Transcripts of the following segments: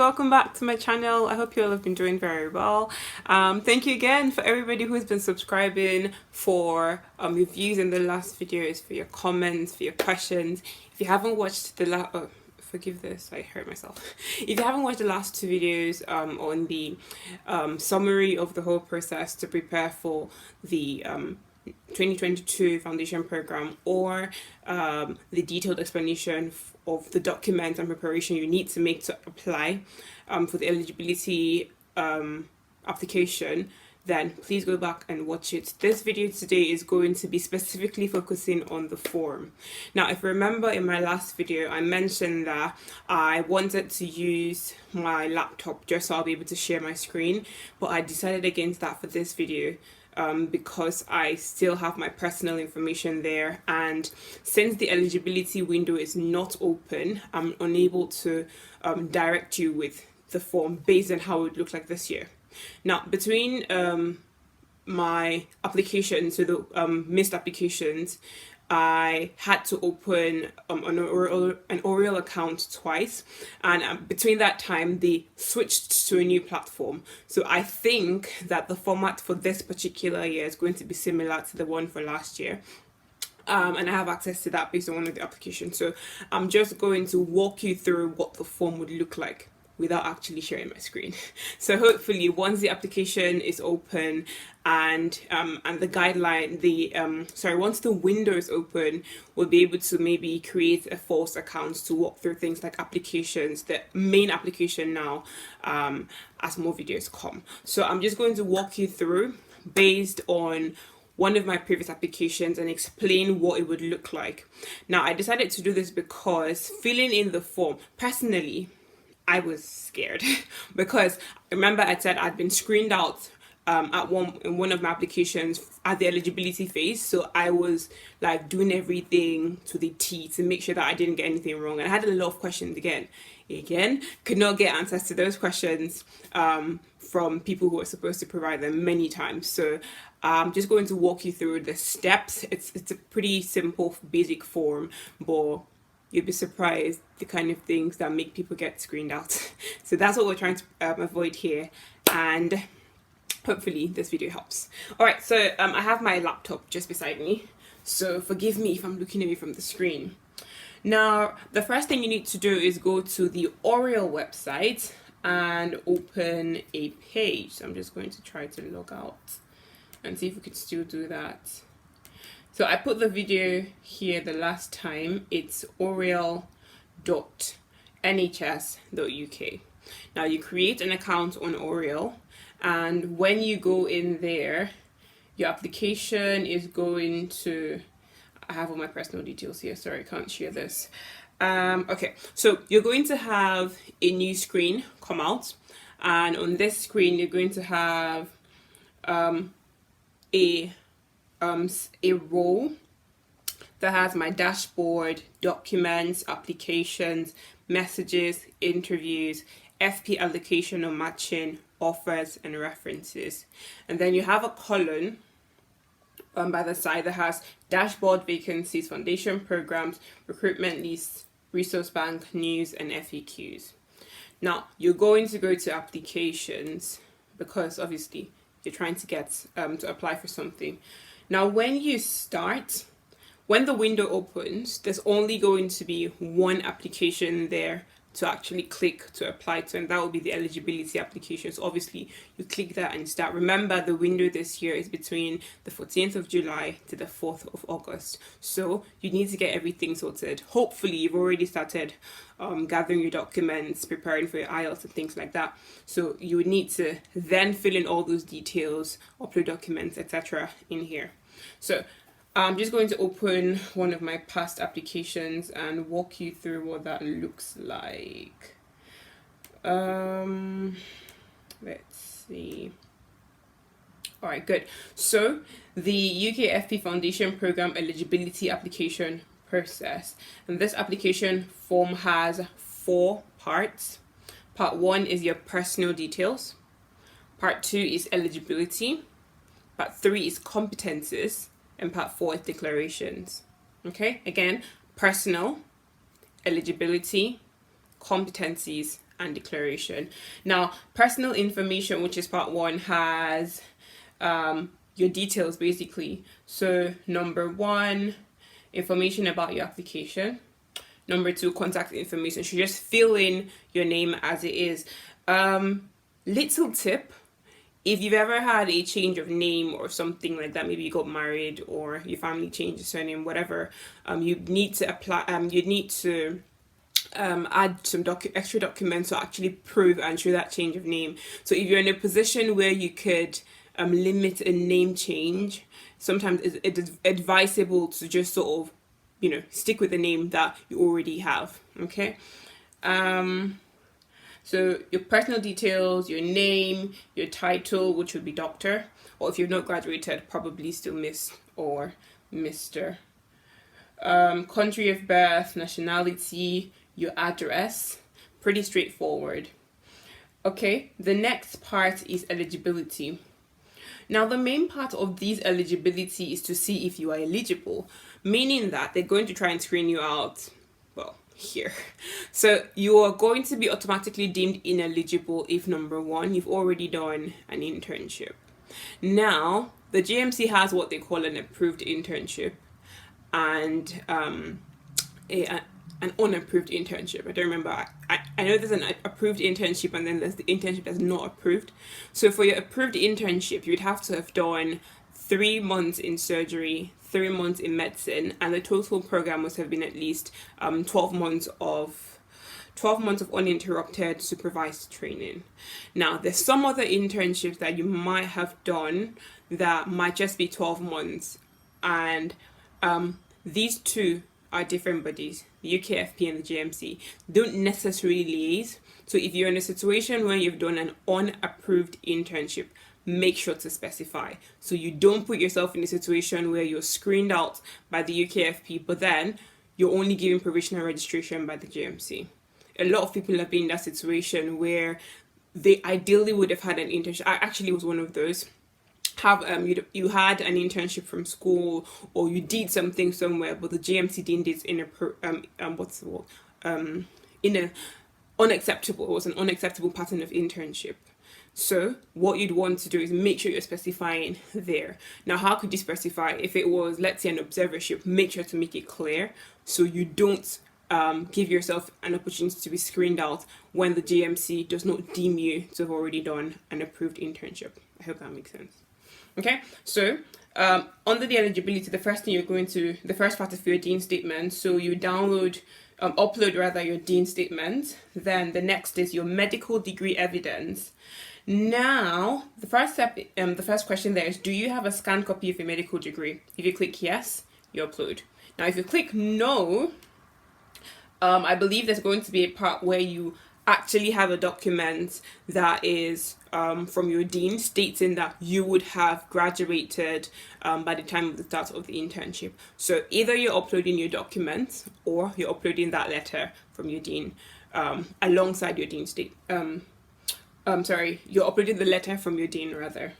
welcome back to my channel. I hope you all have been doing very well. Thank you again for everybody who's been subscribing, for your views in the last videos, for your comments, for your questions. If you haven't watched the last forgive this, I hurt myself. If you haven't watched the last two videos on the summary of the whole process to prepare for the 2022 foundation program, or the detailed explanation of the documents and preparation you need to make to apply for the eligibility application, then please go back and watch it. This video today is going to be specifically focusing on the form. Now, if you remember in my last video, I mentioned that I wanted to use my laptop just so I'll be able to share my screen, but I decided against that for this video. Because I still have my personal information there, and since the eligibility window is not open, I'm unable to direct you with the form based on how it would look like this year. Now, between my applications, so the missed applications, I had to open an Oriel account twice, and between that time they switched to a new platform. So I think that the format for this particular year is going to be similar to the one for last year. And I have access to that based on one of the applications. So I'm just going to walk you through what the form would look like without actually sharing my screen. So hopefully once the application is open and the guideline, once the window is open, we'll be able to maybe create a false account to walk through things like applications, the main application now, as more videos come. So I'm just going to walk you through based on one of my previous applications and explain what it would look like. Now, I decided to do this because filling in the form, personally, I was scared because remember I said I'd been screened out in one of my applications at the eligibility phase, so I was like doing everything to the T to make sure that I didn't get anything wrong, and I had a lot of questions again could not get answers to those questions from people who were supposed to provide them many times. So I'm just going to walk you through the steps. It's a pretty simple basic form, but you'd be surprised the kind of things that make people get screened out. So that's what we're trying to avoid here, and hopefully this video helps. All right, so I have my laptop just beside me, so forgive me if I'm looking away from the screen. Now, the first thing you need to do is go to the Oriel website and open a page. So I'm just going to try to log out and see if we could still do that. So I put the video here the last time. It's oriel.nhs.uk. Now you create an account on Oriel, and when you go in there, your application is going to, I have all my personal details here, sorry I can't share this. Okay, so you're going to have a new screen come out, and on this screen you're going to have a row that has my dashboard, documents, applications, messages, interviews, FP allocation or matching, offers, and references. And then you have a column by the side that has dashboard, vacancies, foundation programs, recruitment lists, resource bank, news, and FAQs. Now you're going to go to applications because obviously you're trying to get to apply for something. Now when the window opens, there's only going to be one application there to actually click to apply to, and that will be the eligibility application. So obviously you click that and start. Remember, the window this year is between the 14th of July to the 4th of August. So you need to get everything sorted. Hopefully you've already started gathering your documents, preparing for your IELTS and things like that. So you would need to then fill in all those details, upload documents, etc. in here. So I'm just going to open one of my past applications and walk you through what that looks like. Let's see. All right, good. So the UKFPO Foundation Program eligibility application process. And this application form has 4 parts. Part 1 is your personal details. Part 2 is eligibility. Part 3 is competences. And part 4 is declarations. Okay, again, personal, eligibility, competencies, and declaration. Now, personal information, which is part 1, has your details basically. So number 1, information about your application. Number 2, contact information. So just fill in your name as it is. Little tip: if you've ever had a change of name or something like that, maybe you got married or your family changed a surname, whatever, you need to apply. You need to add some extra documents to actually prove and show that change of name. So if you're in a position where you could limit a name change, sometimes it is advisable to just sort of, stick with the name that you already have. Okay. So your personal details, your name, your title, which would be doctor, or if you've not graduated, probably still Miss or Mr. Country of birth, nationality, your address. Pretty straightforward. Okay, the next part is eligibility. Now, the main part of these eligibility is to see if you are eligible, meaning that they're going to try and screen you out, well, here. So you are going to be automatically deemed ineligible if, number 1, you've already done an internship. Now, the GMC has what they call an approved internship and an unapproved internship. I don't remember. I know there's an approved internship and then there's the internship that's not approved. So for your approved internship, you'd have to have done 3 months in surgery, 3 months in medicine, and the total program must have been at least 12 months of uninterrupted supervised training. Now, there's some other internships that you might have done that might just be 12 months, and these two are different bodies. The UKFP and the GMC don't necessarily liaise. So if you're in a situation where you've done an unapproved internship, make sure to specify, so you don't put yourself in a situation where you're screened out by the UKFP, but then you're only given provisional registration by the GMC. A lot of people have been in that situation where they ideally would have had an internship. I actually was one of those. You had an internship from school, or you did something somewhere, but the GMC deemed it unacceptable. It was an unacceptable pattern of internship. So what you'd want to do is make sure you're specifying there. Now, how could you specify? If it was, let's say, an observership, make sure to make it clear so you don't give yourself an opportunity to be screened out when the GMC does not deem you to have already done an approved internship. I hope that makes sense. Okay, so under the eligibility, the first part is your dean statement. So you upload your dean statement. Then the next is your medical degree evidence. Now, the first step, the first question there is, do you have a scanned copy of your medical degree? If you click yes, you upload. Now, if you click no, I believe there's going to be a part where you actually have a document that is from your dean stating that you would have graduated by the time of the start of the internship. So either you're uploading your document or you're uploading that letter from your dean alongside your dean you're uploading the letter from your dean rather.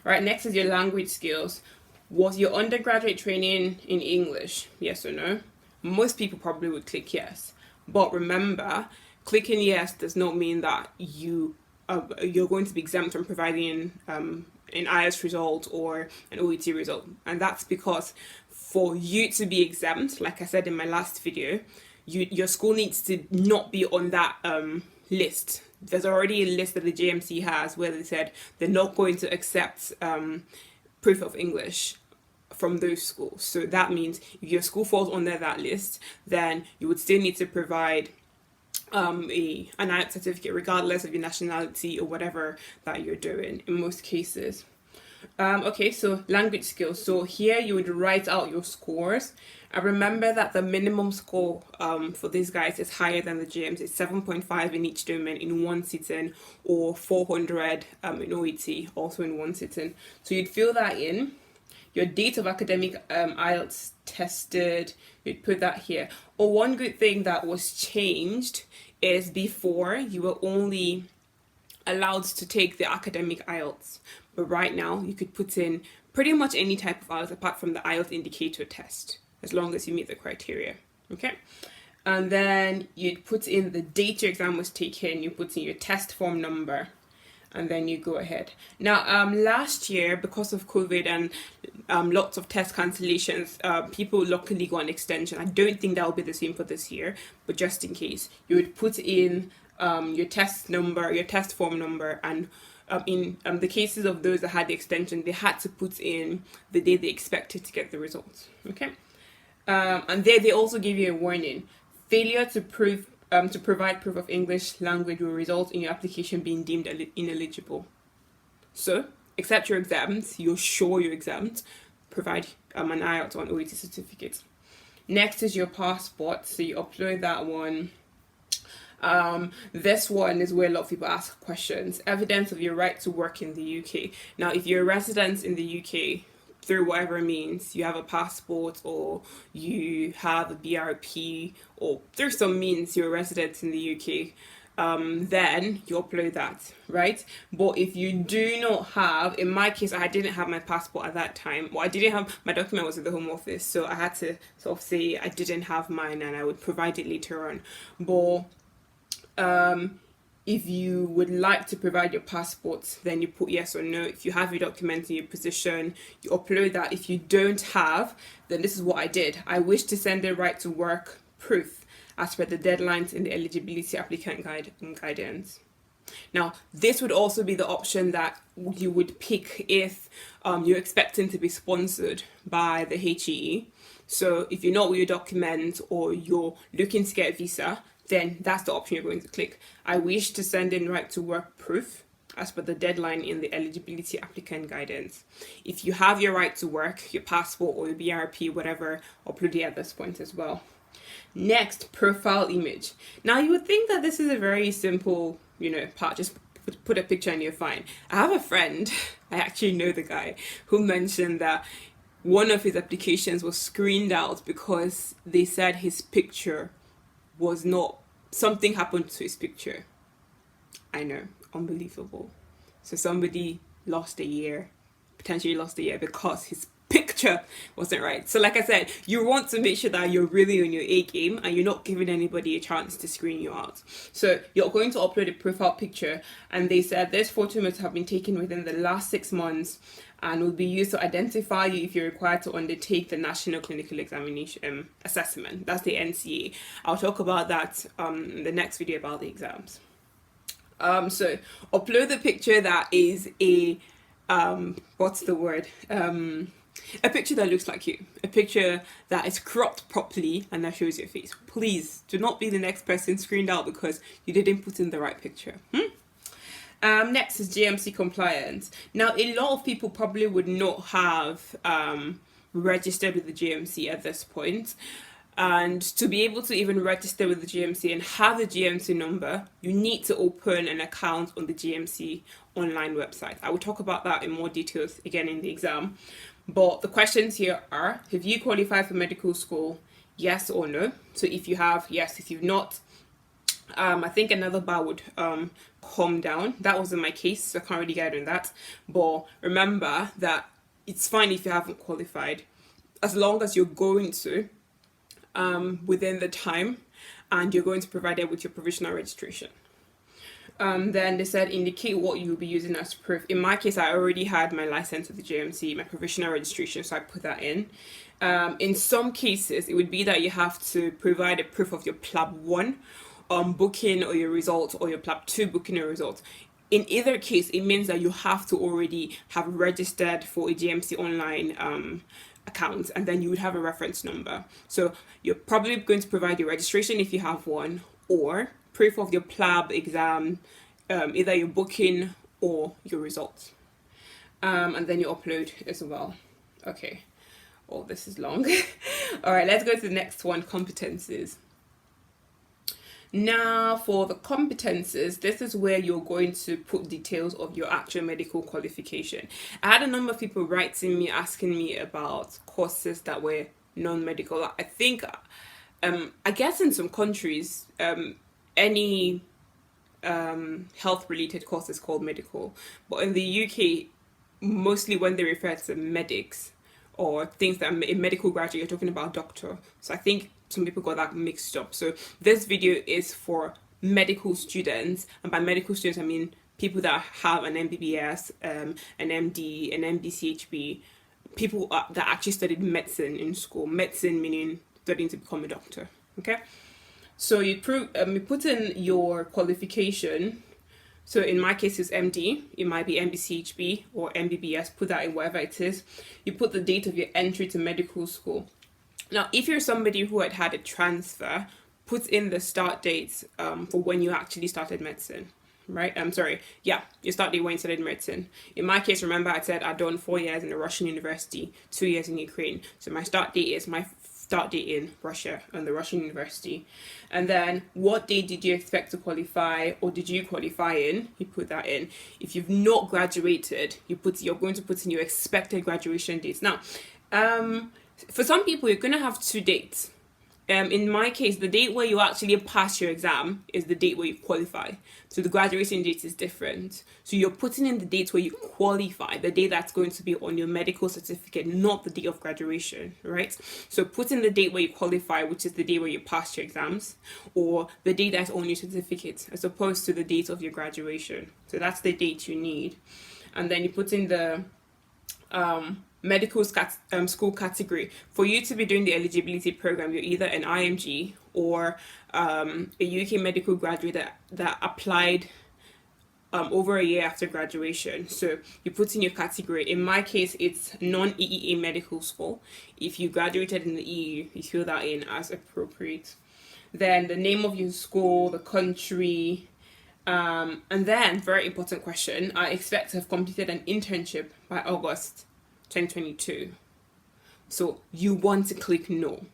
Right, next is your language skills. Was your undergraduate training in English? Yes or no? Most people probably would click yes. But remember, clicking yes does not mean that you're going to be exempt from providing an IELTS result or an OET result. And that's because for you to be exempt, like I said in my last video, your school needs to not be on that list. There's already a list that the GMC has where they said they're not going to accept proof of English from those schools. So that means if your school falls under that list, then you would still need to provide an IELTS certificate regardless of your nationality or whatever that you're doing in most cases. Okay, so language skills. So here you would write out your scores. I remember that the minimum score for these guys is higher than the GMs. It's 7.5 in each domain in one sitting, or 400 in OET also in one sitting. So you'd fill that in. Your date of academic IELTS tested, you'd put that here. Or one good thing that was changed is before you were only allowed to take the academic IELTS, but right now you could put in pretty much any type of IELTS apart from the IELTS indicator test, as long as you meet the criteria. Okay. And then you'd put in the date your exam was taken, you put in your test form number, and then you go ahead. Now, last year, because of COVID and lots of test cancellations, people luckily got an extension. I don't think that will be the same for this year, but just in case, you would put in your test number, your test form number, and in the cases of those that had the extension, they had to put in the day they expected to get the results. Okay, and there they also give you a warning: failure to provide proof of English language will result in your application being deemed ineligible. So, accept your exams, you're sure you're exempt, provide an IELTS or an OET certificate. Next is your passport, so you upload that one. This one is where a lot of people ask questions. Evidence of your right to work in the UK. Now, if you're a resident in the UK, through whatever means, you have a passport or you have a BRP or through some means you're a resident in the UK, then you upload that, right? But if you do not have, in my case, I didn't have my passport at that time. Well, I didn't have, my document was at the Home Office, so I had to sort of say I didn't have mine and I would provide it later on. But if you would like to provide your passport, then you put yes or no. If you have your documents in your position, you upload that. If you don't have, then this is what I did. I wish to send a right to work proof as per the deadlines in the eligibility applicant guidance. Now, this would also be the option that you would pick if you're expecting to be sponsored by the HEE. So if you're not with your document or you're looking to get a visa, then that's the option you're going to click. I wish to send in right to work proof as per the deadline in the eligibility applicant guidance. If you have your right to work, your passport or your BRP, whatever, upload it at this point as well. Next, profile image. Now you would think that this is a very simple, part, just put a picture and you're fine. I have a friend, I actually know the guy, who mentioned that one of his applications was screened out because they said his picture was not, something happened to his picture. I know, unbelievable. So somebody potentially lost a year because his picture wasn't right. So like I said, you want to make sure that you're really on your A game and you're not giving anybody a chance to screen you out. So you're going to upload a profile picture, and they said this photo must have been taken within the last 6 months and will be used to identify you if you're required to undertake the National Clinical Examination Assessment. That's the NCA. I'll talk about that in the next video about the exams. So upload the picture that is a a picture that looks like you, a picture that is cropped properly and that shows your face. Please do not be the next person screened out because you didn't put in the right picture. Next is GMC compliance. Now, a lot of people probably would not have registered with the GMC at this point. And to be able to even register with the GMC and have the GMC number, you need to open an account on the GMC online website. I will talk about that in more details again in the exam. But the questions here are, have you qualified for medical school? Yes or no? So if you have, yes. If you've not, I think another bar would calm down. That wasn't my case, so I can't really guide on that. But remember that it's fine if you haven't qualified, as long as you're going to within the time and you're going to provide it with your provisional registration. Then they said indicate what you'll be using as proof. In my case, I already had my license with the GMC, my provisional registration, so I put that in. In some cases, it would be that you have to provide a proof of your PLAB 1 booking or your results, or your PLAB 2 booking or results. In either case, it means that you have to already have registered for a GMC online account, and then you would have a reference number. So you're probably going to provide your registration if you have one, or proof of your PLAB exam, either your booking or your results. And then you upload as well. Okay. Oh, this is long. All right, let's go to the next one, competences. Now for the competences, this is where you're going to put details of your actual medical qualification. I had a number of people writing me, asking me about courses that were non-medical. I think, I guess in some countries, any health-related course is called medical. But in the UK, mostly when they refer to medics or things that a medical graduate, you're talking about doctor. So I think some people got that mixed up. So this video is for medical students, and by medical students I mean people that have an MBBS, an MD, an MDCHB, people that actually studied medicine in school. Medicine meaning studying to become a doctor. Okay, so you put in your qualification. So in my case it's MD, it might be MDCHB or MBBS, put that in whatever it is. You put the date of your entry to medical school. Now if you're somebody who had a transfer, put in the start dates for when you actually started medicine, right? Your start date when you started medicine. In my case, remember I said I'd done 4 years in a Russian university, 2 years in Ukraine. So my start date is my start date in Russia and the Russian university. And then what date did you expect to qualify, or did you qualify in? You put that in. If you've not graduated, you're going to put in your expected graduation dates. Now, for some people, you're going to have 2 dates. In my case, the date where you actually pass your exam is the date where you qualify. So the graduation date is different. So you're putting in the date where you qualify, the date that's going to be on your medical certificate, not the date of graduation, right? So put in the date where you qualify, which is the day where you pass your exams, or the date that's on your certificate, as opposed to the date of your graduation. So that's the date you need. And then you put in the medical school category. For you to be doing the eligibility program, you're either an IMG or a UK medical graduate that applied over a year after graduation. So you put in your category. In my case, it's non-EEA medical school. If you graduated in the EU, you fill that in as appropriate. Then the name of your school, the country, and then, very important question, I expect to have completed an internship by August 2022. So you want to click no,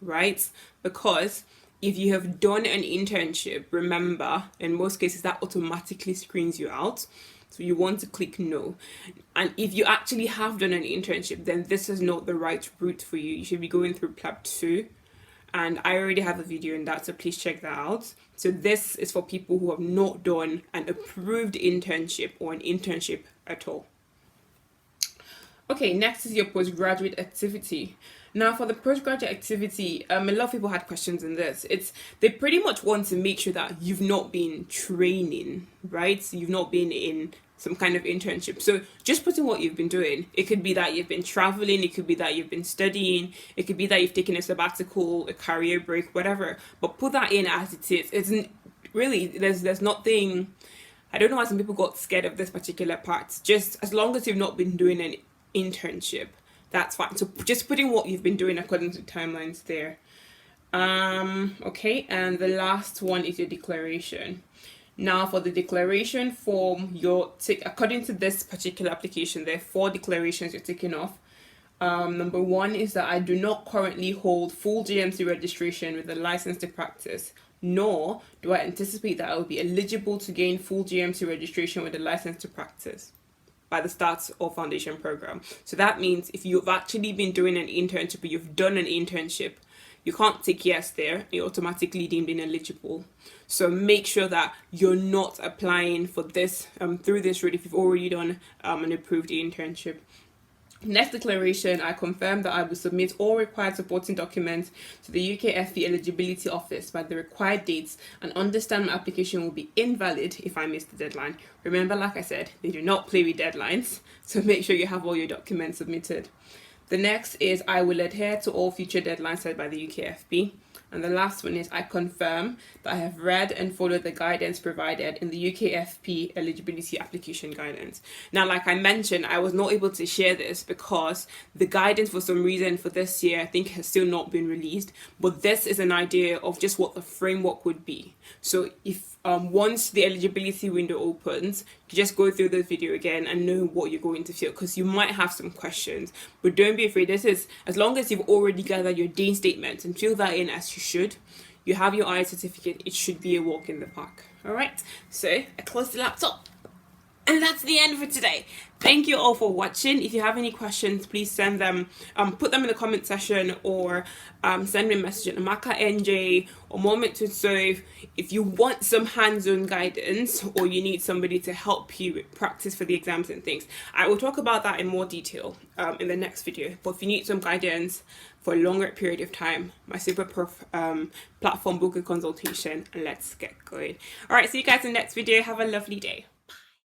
right? Because if you have done an internship, remember, in most cases that automatically screens you out. So you want to click no. And if you actually have done an internship, then this is not the right route for you. You should be going through PLAB 2. And I already have a video in that, so please check that out. So this is for people who have not done an approved internship or an internship at all. Okay, next is your postgraduate activity. Now for the postgraduate activity, a lot of people had questions in this. They pretty much want to make sure that you've not been training, right? So you've not been in some kind of internship. So just put in what you've been doing. It could be that you've been traveling, it could be that you've been studying, it could be that you've taken a sabbatical, a career break, whatever. But put that in as it is. It's really, there's nothing, I don't know why some people got scared of this particular part. Just as long as you've not been doing an internship, that's fine. So just putting what you've been doing according to timelines there. Okay, and the last one is your declaration. Now for the declaration form, according to this particular application, there are 4 declarations you're ticking off. Number 1 is that I do not currently hold full GMC registration with a license to practice, nor do I anticipate that I will be eligible to gain full GMC registration with a license to practice by the start of foundation program. So that means if you've actually been doing an internship or you've done an internship, you can't tick yes there, you're automatically deemed ineligible. So make sure that you're not applying for this through this route if you've already done an approved internship. Next declaration, I confirm that I will submit all required supporting documents to the UKFPO Eligibility Office by the required dates and understand my application will be invalid if I miss the deadline. Remember, like I said, they do not play with deadlines, so make sure you have all your documents submitted. The next is I will adhere to all future deadlines set by the UKFB. And the last one is I confirm that I have read and followed the guidance provided in the UKFP eligibility application guidance. Now, like I mentioned, I was not able to share this because the guidance for some reason for this year, I think, has still not been released. But this is an idea of just what the framework would be. So if once the eligibility window opens, you just go through the video again and know what you're going to feel, because you might have some questions. But don't be afraid. This is, as long as you've already gathered your day statements and fill that in as you should, you have your I certificate, it should be a walk in the park. All right, so I close the laptop And that's the end for today. Thank you all for watching. If you have any questions, please send them, put them in the comment section, or send me a message at Amaka NJ or Momentswithsoph. If you want some hands-on guidance or you need somebody to help you with practice for the exams and things, I will talk about that in more detail in the next video. But if you need some guidance for a longer period of time, my Superprof platform, book a consultation, and let's get going. All right, see you guys in the next video. Have a lovely day.